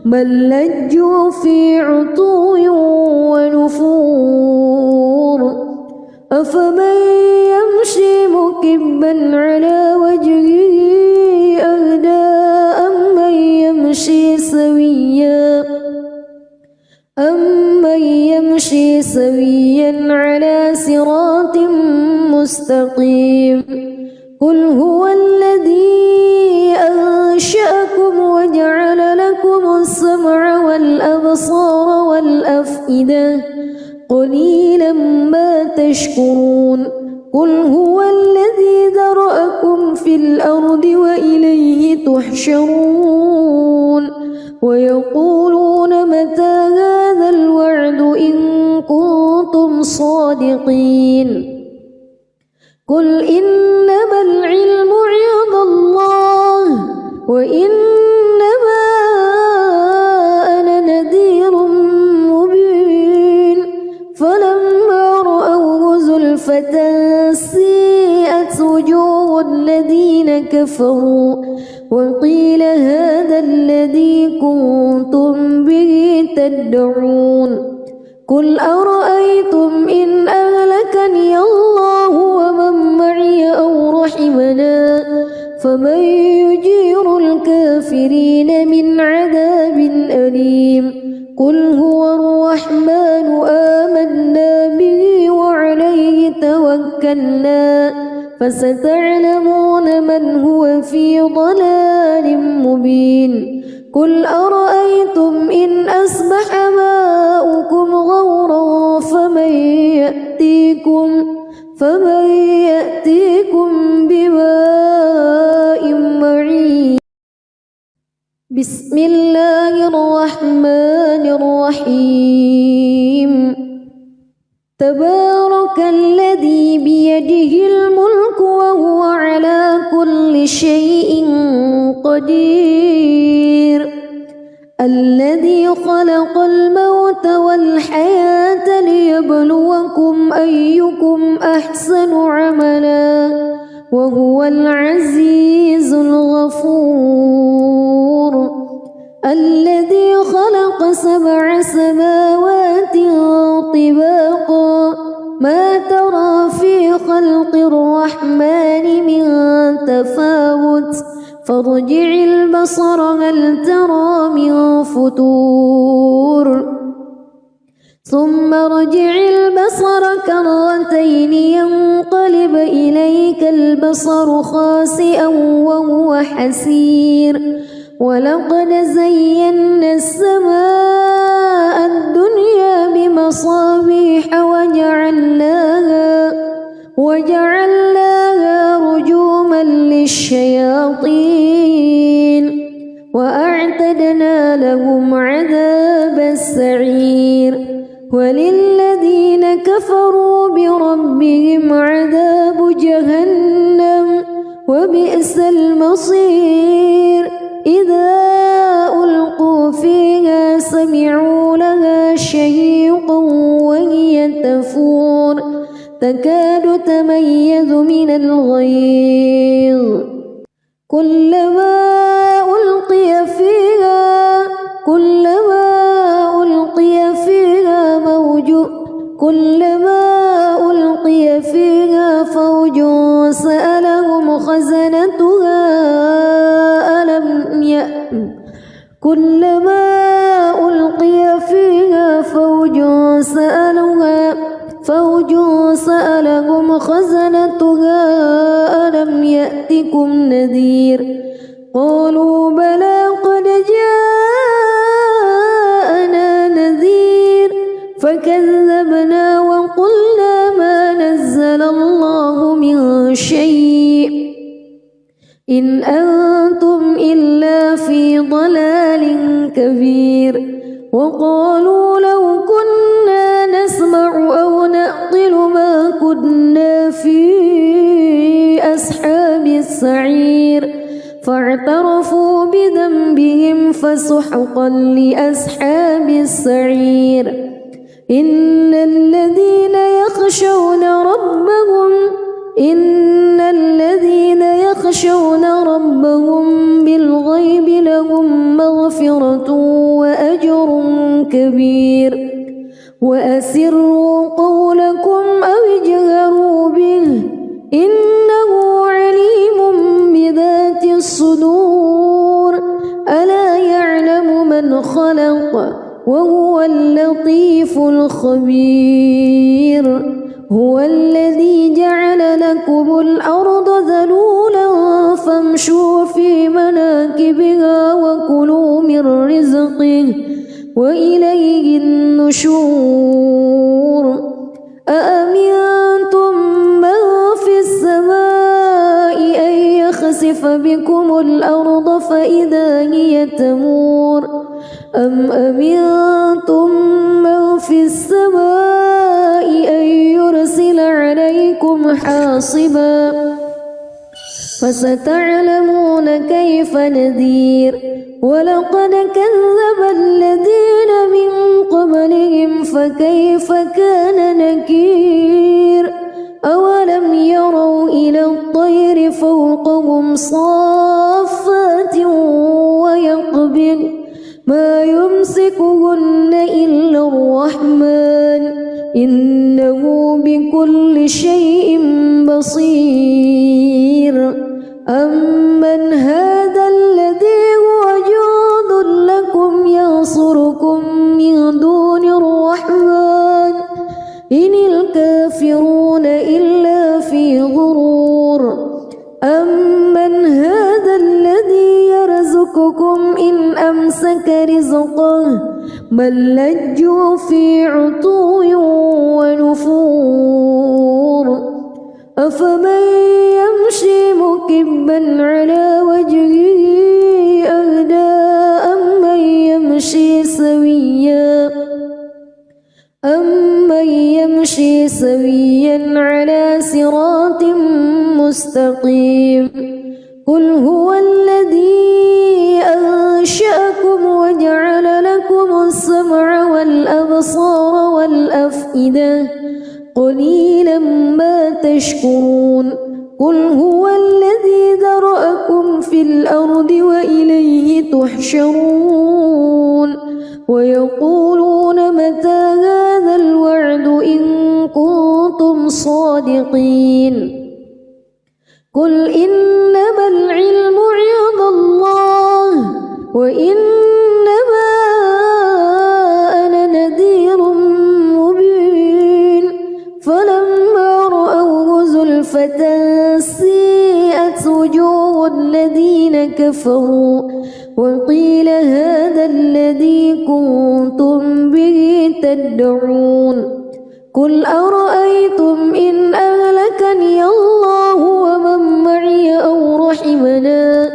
بل لجوا في عتو ونفور أفمن يمشي مكبا على وجهه أهدى أمن يمشي سويا على صراط مستقيم قل هو الذي أنشأكم وجعل لكم السمع والأبصار والأفئدة قليلا ما تشكرون قل هو الذي ذرأكم في الأرض وإليه تحشرون ويقولون متى هذا الوعد إن كنتم صادقين قل إنما العلم عند الله وإنما أنا نذير مبين فلما رأوه زلفة سيئت وجوه الذين كفروا وقيل هذا الذي كنتم به تدعون قل أرأيتم إن أهلكني الله ومن معي أو رحمنا فمن يجير الكافرين من عذاب أليم قل هو الرحمن آمنا به وعليه توكلنا فستعلمون من هو في ضلال مبين قل أرأيتم إن أصبح ماؤكم غورا فمن يأتيكم بماء معين بسم الله الرحمن الرحيم تبارك الذي بيده الملك وهو على كل شيء قدير الذي خلق الموت والحياة ليبلوكم أيكم أحسن عملا وهو العزيز الغفور الذي خلق 7 سماوات طباقا ما ترى في خلق الرحمن من تفاوت فارجع البصر هل ترى من فتور ثم ارجع البصر كرتين ينقلب إليك البصر خاسئا وهو حسير ولقد زينا السماء الدنيا بمصابيح وجعلناها رجوما للشياطين وأعتدنا لهم عذاب السعير وللذين كفروا بربهم عذاب جهنم وبئس المصير إذا ألقوا فيها سمعوا لها شهيقا وهي تفور كفور تكاد تميز من الغيظ كلما ألقي فيها فوج سألهم خزنتها ألم يأتكم نذير قالوا بلى قد جاءنا نذير فكذبنا وقلنا ما نزل الله من شيء إن أنتم إلا في ضلال كبير وقالوا لو كنا نسمع أو نعقل ما كنا في أصحاب السعير فاعترفوا بذنبهم فسحقا لأصحاب السعير إن الذين يخشون ربهم بالغيب لهم مغفرة وأجر كبير وأسروا قولكم أو اجهروا به إنه عليم بذات الصدور ألا يعلم من خلق وهو اللطيف الخبير هو الذي جعل لكم الأرض ذلولا فامشوا في مناكبها وكلوا من رزقه وإليه النشور أأمنتم من في السماء أن يخسف بكم الأرض فإذا هي تمور أم أمنتم من في السماء أن يرسل عليكم حاصبا فستعلمون كيف نذير ولقد كذب الذين من قبلهم فكيف كان نكير أولم يروا إلى الطير فوقهم صافات ويقبض ما يمسكهن إلا الرحمن إنه بكل شيء بصير أمن هذا الذي هو جند لكم ينصركم من دون الرحمن إن الكافرون إلا في غرور أمن هذا الذي يرزقكم إن أمسك رزقه بل لجوا في عتو ونفور أفمن يمشي مكبا على وجهه أهدى أمن يمشي سويا على صراط مستقيم قل هو الذي أنشأكم وجعل لكم السمع والأبصار والأفئدة قليلا ما تشكرون قل هو الذي ذرأكم في الأرض وإليه تحشرون ويقولون متى هذا الوعد إن كنتم صادقين قل إنما العلم عند الله وإنما أنا نذير مبين فلما رأوه زلفة سيئت وجوه الذين كفروا وقيل هذا الذي كنتم به تدعون قل أرأيتم إن أهلكني الله ومن معي أو رحمنا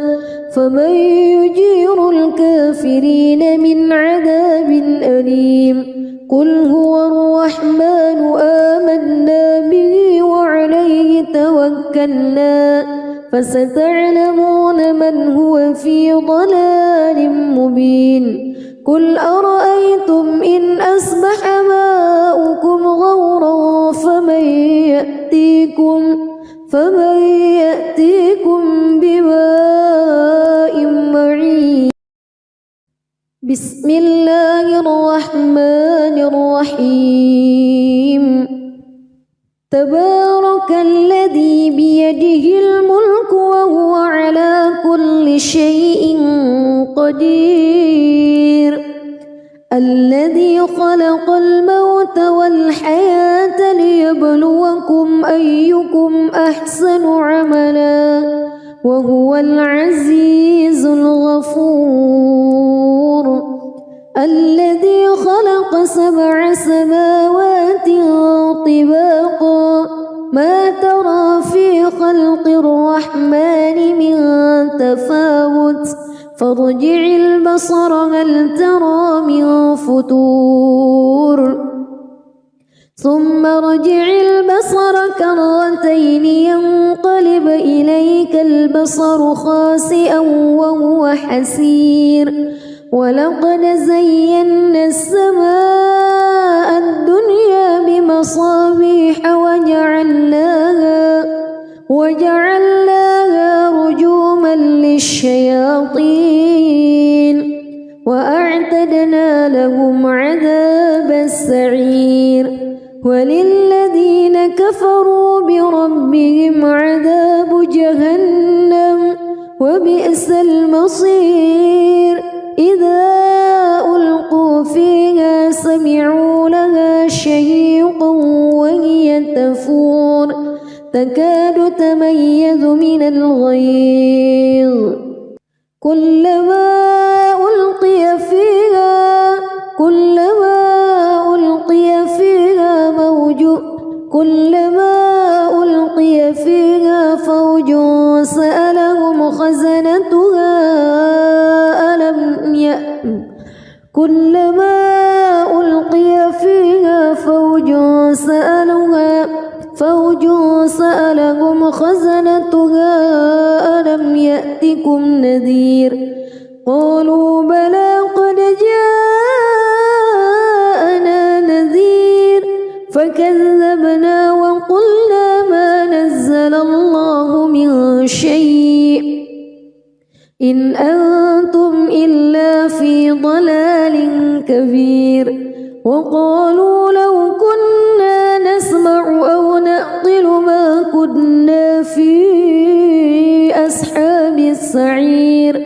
فمن يجير الكافرين من عذاب أليم قل هو الرحمن آمنا به وعليه توكلنا فستعلمون من هو في ضلال مبين قل أرأيتم إن أصبح ماؤكم غورا فمن يأتيكم بماء معين. بسم الله الرحمن الرحيم. تبارك الذي بيده الملك وهو على كل شيء قدير. الذي خلق الموت والحياة ليبلوكم أيكم أحسن عملا وهو العزيز الغفور. الذي خلق 7 سماوات طباقا ما ترى في خلق الرحمن من تفاوت فارجع البصر هل ترى من فطور ثم ارجع البصر كرتين ينقلب إليك البصر خاسئا وهو حسير. ولقد زينا السماء الدنيا بمصابيح وجعلناها رجوما للشياطين وأعتدنا لهم عذاب السعير. وللذين كفروا بربهم عذاب جهنم وبئس المصير. إذا ألقوا فيها سمعوا لها شهيقا وهي تفور تكاد تميز من الغيظ كلما ألقي فيها فوج سألهم خزنتها ألم يأتكم نذير قالوا بلى قد جاءنا نذير فكذبنا وقلنا ما نزل الله من شيء إن أنتم إلا في ضلال كبير. وقالوا لو كنا نسمع أو نعقل ما كنا في أصحاب السعير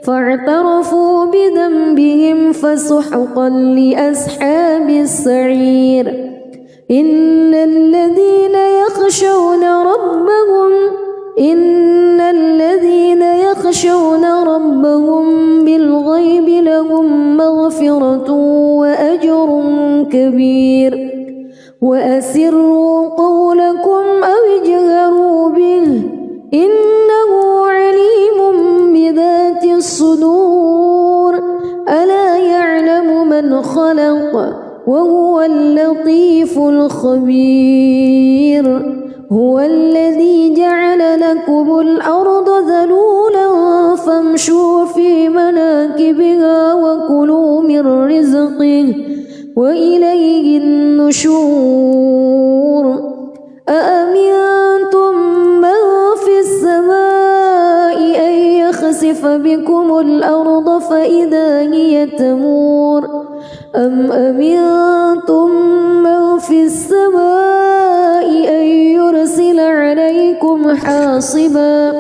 فاعترفوا بذنبهم فسحقا لأصحاب السعير. إن الذين يخشون ربهم بالغيب لهم مغفرة وأجر كبير. وأسروا قولكم أو اجهروا به إنه عليم بذات الصدور. ألا يعلم من خلق وهو اللطيف الخبير. هو الذي جعل لكم الأرض ذلولا فامشوا في مناكبها وكلوا من رزقه وإليه النشور. أأمنتم من في السماء أن يخسف بكم الأرض فإذا هي تمور أم أمنتم من في السماء أن يرسل عليكم حاصبا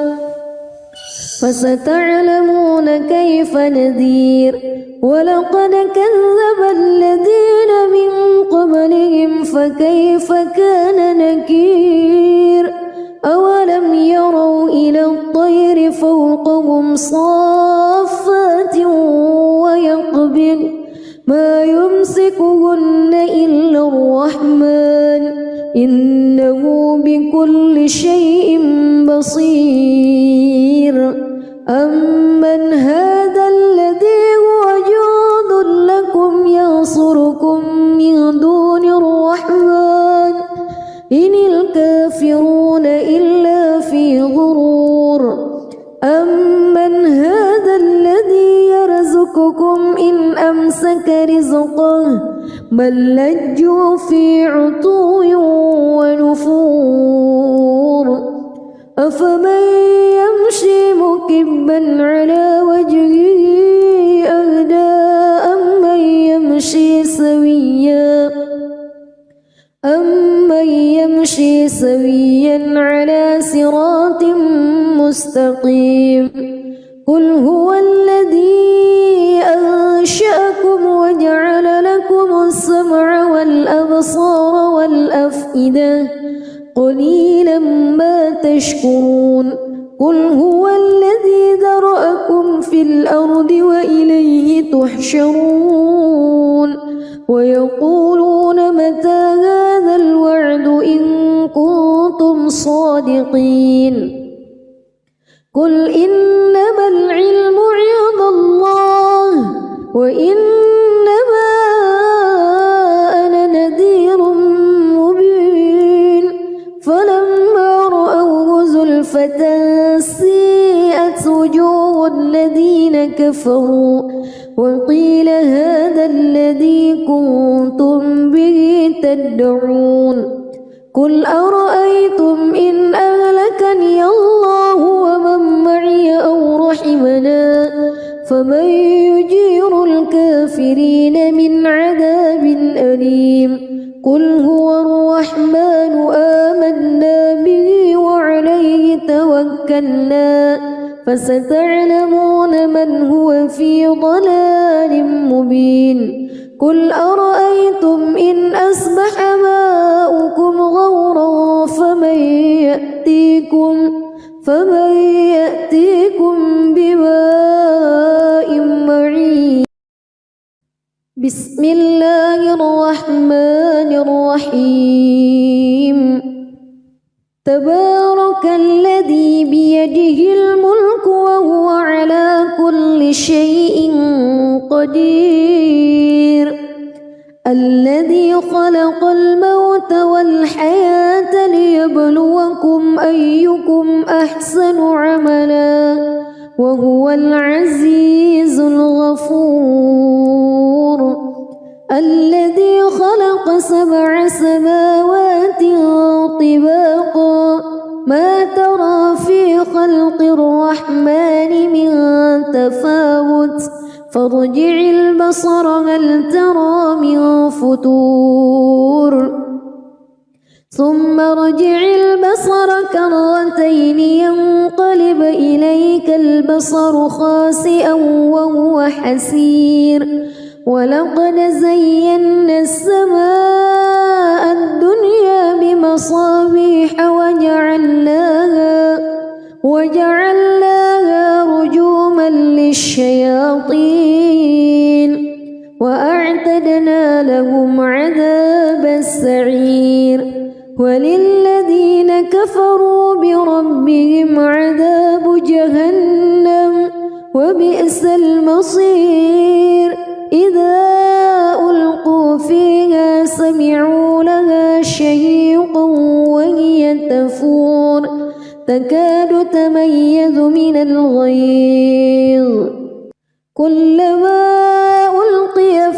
فستعلمون كيف نذير. ولقد كذب الذين من قبلهم فكيف كان نكير. أولم يروا إلى الطير فوقهم صافات ويقبض ما يمسكهن إلا الرحمن إنه بكل شيء بصير. أمن هذا الذي هو جند لكم ينصركم من دون الرحمن إن الكافرون إلا في غرور. أمن هذا الذي يرزقكم إن أمسك رزقه بل لجوا في عتو ونفور. أفمن يمشي مكبا على وجهه أهدى أمن يمشي سويا على صراط مستقيم قل هو الذي أنشأكم وجعل لكم السمع والأبصار والأفئدة قليلا ما تشكرون قل هو الذي ذرأكم في الأرض وإليه تحشرون ويقولون متى هذا الوعد إن كنتم صادقين قل إنما العلم عند الله وإنما أنا نذير مبين فلما رأوه زلفة سيئت وجوه الذين كفروا وقيل هذا الذي كنتم به تدعون قل أرأيتم إن أهلكني الله ومن معي أو رحمنا فمن يجير الكافرين من عذاب أليم قل هو الرحمن آمنا به وعليه توكلنا فستعلمون من هو في ضلال مبين قل أرأيتم إن أصبح ماؤكم غورا فمن يأتيكم بماء معين بسم الله الرحمن الرحيم تبارك الذي بيده الملك وهو على كل شيء قدير الذي خلق الموت والحياة ليبلوكم أيكم أحسن عملا وهو العزيز الغفور الذي خلق 7 سماوات طباقا ما ترى في خلق الرحمن من تفاوت فارجع البصر هل ترى من فتور ثم ارجع البصر كرتين ينقلب إليك البصر خاسئا وهو حسير ولقد زينا السماء الدنيا بمصابيح وجعلناها رجوما للشياطين وأعتدنا لهم عذاب السعير وللذين كفروا بربهم عذاب جهنم وبئس المصير إذا ألقوا فيها سمعوا لها شهيقا وهي تفور تكاد تميز من الغيظ كلما ألقي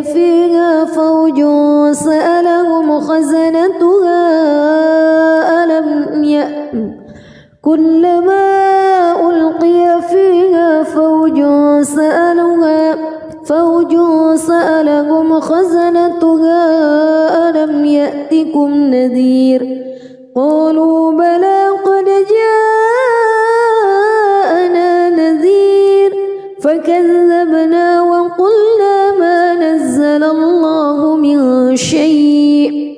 فيها فوج سألهم خزنتها كلما ألقي فيها فوج سألهم خزنتها ألم يأتكم نذير قالوا بلى قد جاءنا نذير فكذبنا وقلنا ما نزل الله من شيء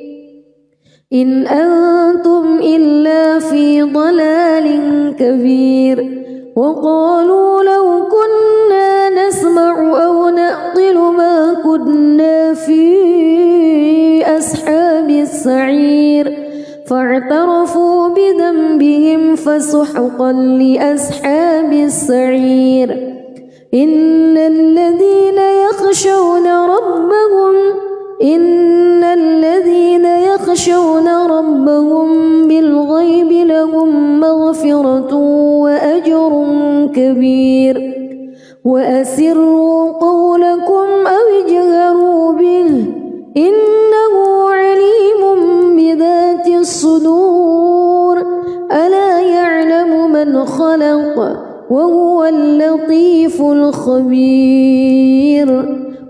إن أنتم إلا في ضلال كبير وقالوا لو كنا نسمع أو نعقل ما كنا في أصحاب السعير فاعترفوا بذنبهم فسحقا لأصحاب السعير إن الذين يخشون ربهم بالغيب لهم مغفرة وأجر كبير وأسروا قولكم أو اجهروا خبير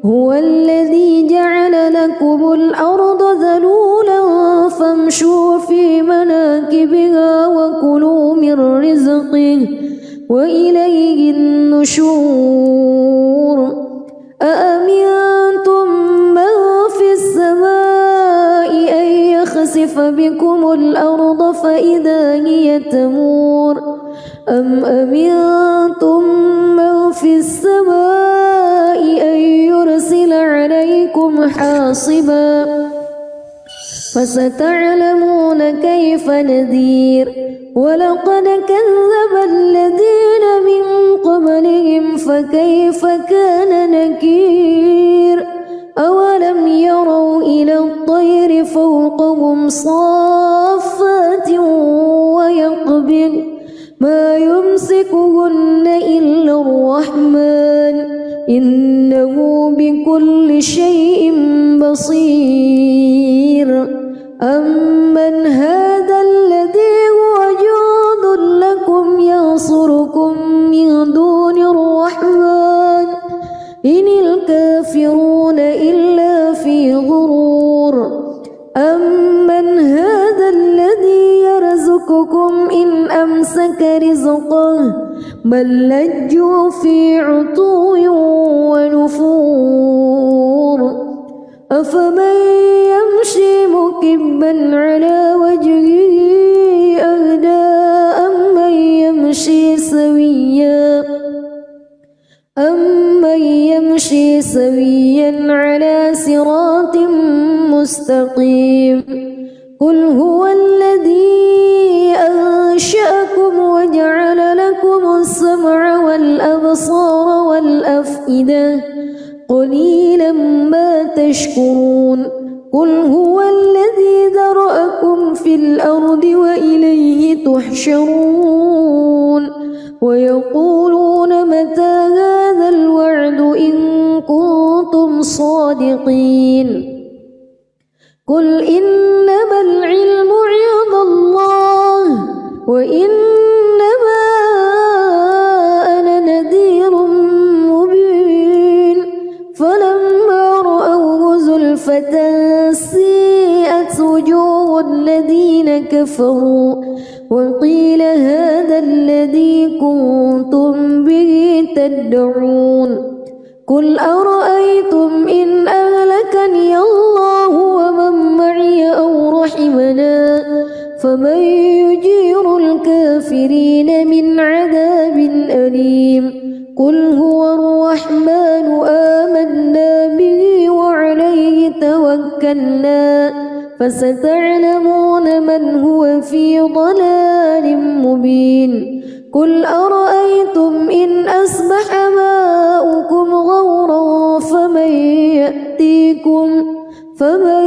هو الذي جعل لكم الأرض ذلولا فامشوا في مناكبها وكلوا من رزقه وإليه النشور أأمنتم من في السماء أن يخسف بكم الأرض فإذا هي تمور أم أمنتم من في السماء أن يرسل عليكم حاصبا فستعلمون كيف نذير ولقد كذب الذين من قبلهم فكيف كان نكير أولم يروا إلى الطير فوقهم صافات ويقبض ما يمسكهن إلا الرحمن إنه بكل شيء بصير أمن هذا الذي هو جند لكم ينصركم من دون الرحمن إن الكافرون إلا في غرور أمن هذا الذي يرزقكم إن أمسك رزقه بل لجوا في عتو ونفور أفمن يمشي مكبا على وجهه أهدى أمن يمشي سويا على صراط مستقيم قل هو الذي أنشأكم وجعل لكم السمع والأبصار والأفئدة قليلا ما تشكرون قل هو الذي ذرأكم في الأرض وإليه تحشرون ويقولون متى هذا الوعد إن كنتم صادقين قل إنما العلم عند الله وإنما أنا نذير مبين فلما رأوه زلفة سيئت وجوه الذين كفروا وقيل هذا الذي كنتم به تدعون قل أرأيتم إن أهلكني الله ومن معي أو رحمنا فمن يجير الكافرين من عذاب أليم قل هو الرحمن آمنا به وعليه توكلنا فستعلمون من هو في ضلال مبين قل أرأيتم إن أصبح ماؤكم غورا فمن